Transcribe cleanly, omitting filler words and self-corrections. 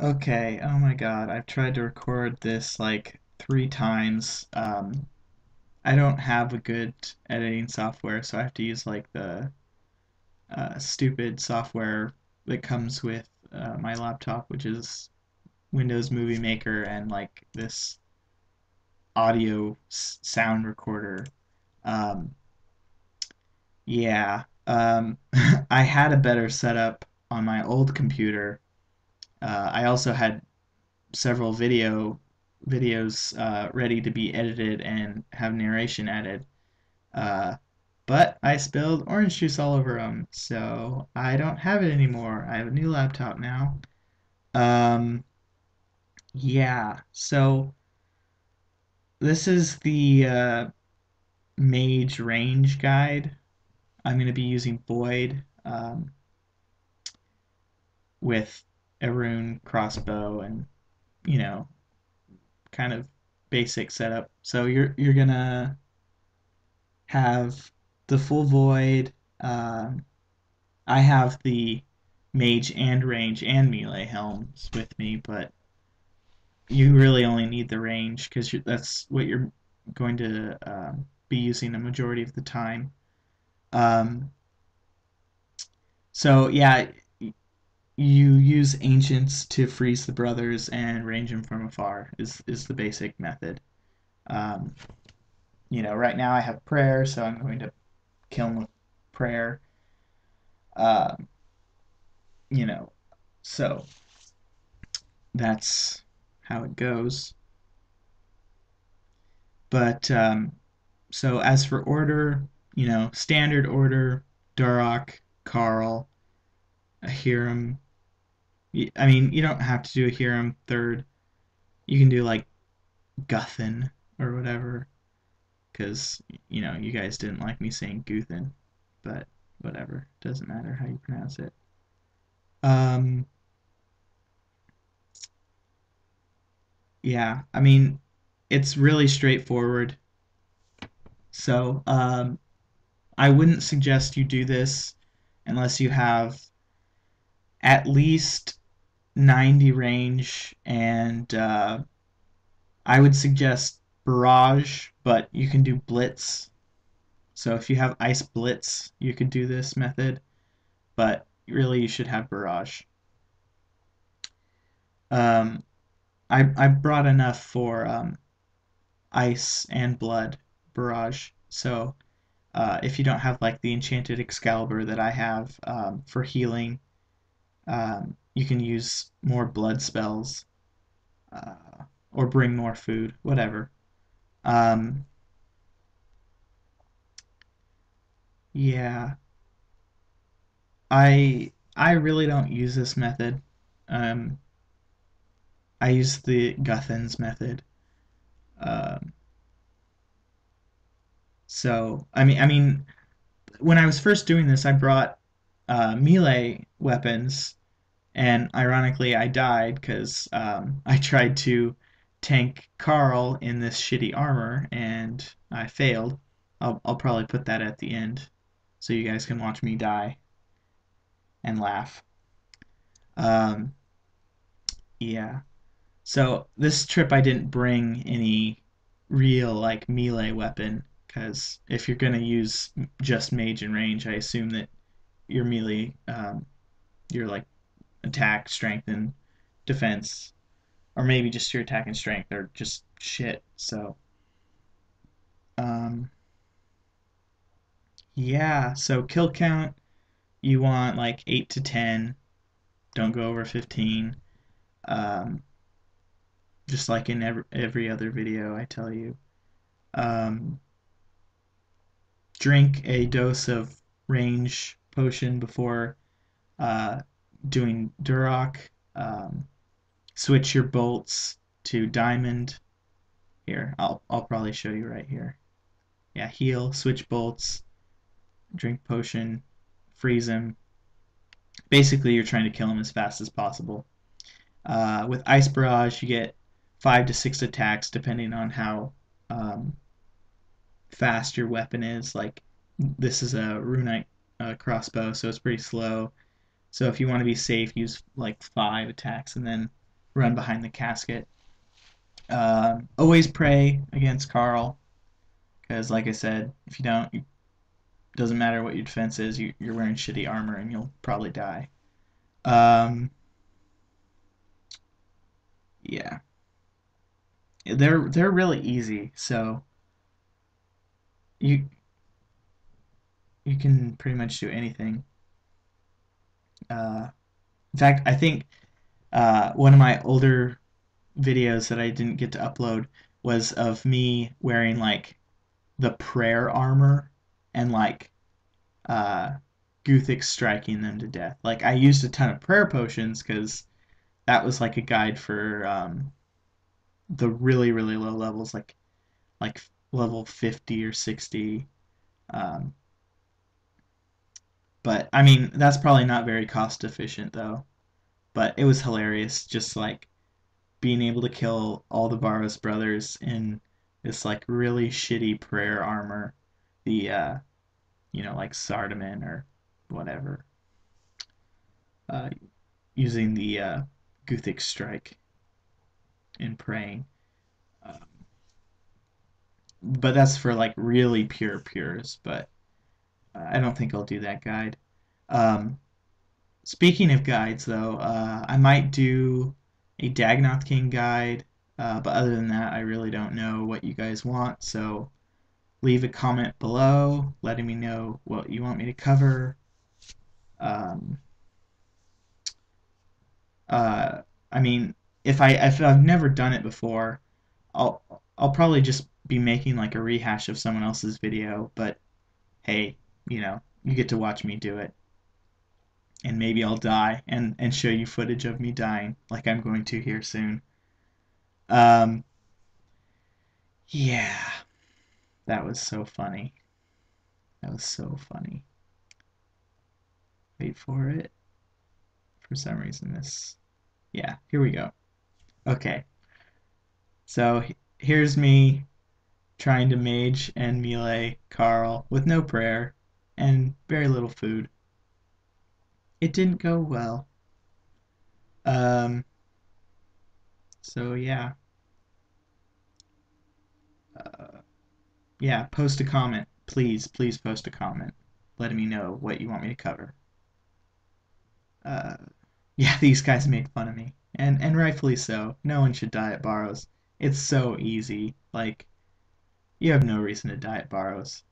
Okay, oh my God, I've tried to record this like 3 times. I don't have a good editing software, so I have to use like the stupid software that comes with my laptop, which is Windows Movie Maker and like this audio sound recorder. Um, yeah, I had a better setup on my old computer. I also had several videos ready to be edited and have narration added. Uh, but I spilled orange juice all over them, so I don't have it anymore. I have a new laptop now. Um, yeah, so this is the Mage range guide. I'm going to be using Void with a rune crossbow and you know kind of basic setup. So you're gonna have the full void. Um, I have the mage and range and melee helms with me, but you really only need the range because that's what you're going to be using a majority of the time. Um, so yeah, you use ancients to freeze the brothers and range them from afar is the basic method. Um, right now I have prayer, so I'm going to kill them with prayer. Um, you know, so that's how it goes. But so as for order, standard order, Durok, Carl, a Hiram. I mean, you don't have to do a Hiram third. You can do like Guthin or whatever, because you guys didn't like me saying Guthin, but whatever, doesn't matter how you pronounce it. Um, yeah, I mean, it's really straightforward. So I wouldn't suggest you do this unless you have at least 90 range, and I would suggest Barrage, but you can do Blitz. So if you have Ice Blitz, you could do this method, but really you should have Barrage. Um, I brought enough for Ice and Blood Barrage, so if you don't have like the Enchanted Excalibur that I have for healing, you can use more blood spells or bring more food, whatever. Um, yeah, I really don't use this method. Um, I use the Guthans method. Um, so I mean, when I was first doing this, I brought melee weapons, and ironically, I died because I tried to tank Carl in this shitty armor, and I failed. I'll probably put that at the end, so you guys can watch me die and laugh. Um, yeah. So this trip I didn't bring any real like melee weapon because if you're gonna use just mage and range, I assume that your melee, your like attack, strength, and defense, or maybe just your attack and strength are just shit. So um, yeah. So kill count, you want like 8 to 10. Don't go over 15. Um, just like in every other video, I tell you. Um, Drink a dose of range potion before uh, doing Durok. Um, Switch your bolts to diamond. Here, I'll probably show you right here. Yeah, heal, switch bolts, drink potion, freeze him. Basically, you're trying to kill him as fast as possible. With Ice Barrage, you get 5 to 6 attacks depending on how um, fast your weapon is. Like this is a runite crossbow, so it's pretty slow. So if you want to be safe, use like 5 attacks and then run behind the casket. Always pray against Carl, because like I said, if you don't, it doesn't matter what your defense is, you're wearing shitty armor and you'll probably die. Um, yeah, they're really easy, so you you can pretty much do anything. In fact, I think one of my older videos that I didn't get to upload was of me wearing like the prayer armor and like uh, Guthix striking them to death. Like I used a ton of prayer potions because that was like a guide for the really low levels, like level 50 or 60. Um, but I mean that's probably not very cost efficient though. But it was hilarious, just like being able to kill all the Barrows brothers in this like really shitty prayer armor, the like Sardaman or whatever, uh, using the Guthic strike in praying. Uh, but that's for like really pures. But I don't think I'll do that guide. Um, Speaking of guides, though, I might do a Dagnoth King guide. But other than that, I really don't know what you guys want. So leave a comment below letting me know what you want me to cover. Um, uh, I mean, if I've never done it before, I'll probably just be making like a rehash of someone else's video. But hey, you get to watch me do it, and maybe I'll die and show you footage of me dying, like I'm going to here soon. Um, yeah, that was so funny. That was so funny. Wait for it. For some reason, this. Yeah, here we go. Okay, so here's me trying to mage and melee Carl with no prayer and very little food. It didn't go well. Um, so uh, yeah, post a comment. Please post a comment letting me know what you want me to cover. Uh, yeah, these guys made fun of me, and rightfully so. No one should die at Barrows. It's so easy. Like you have no reason to die at Barrows.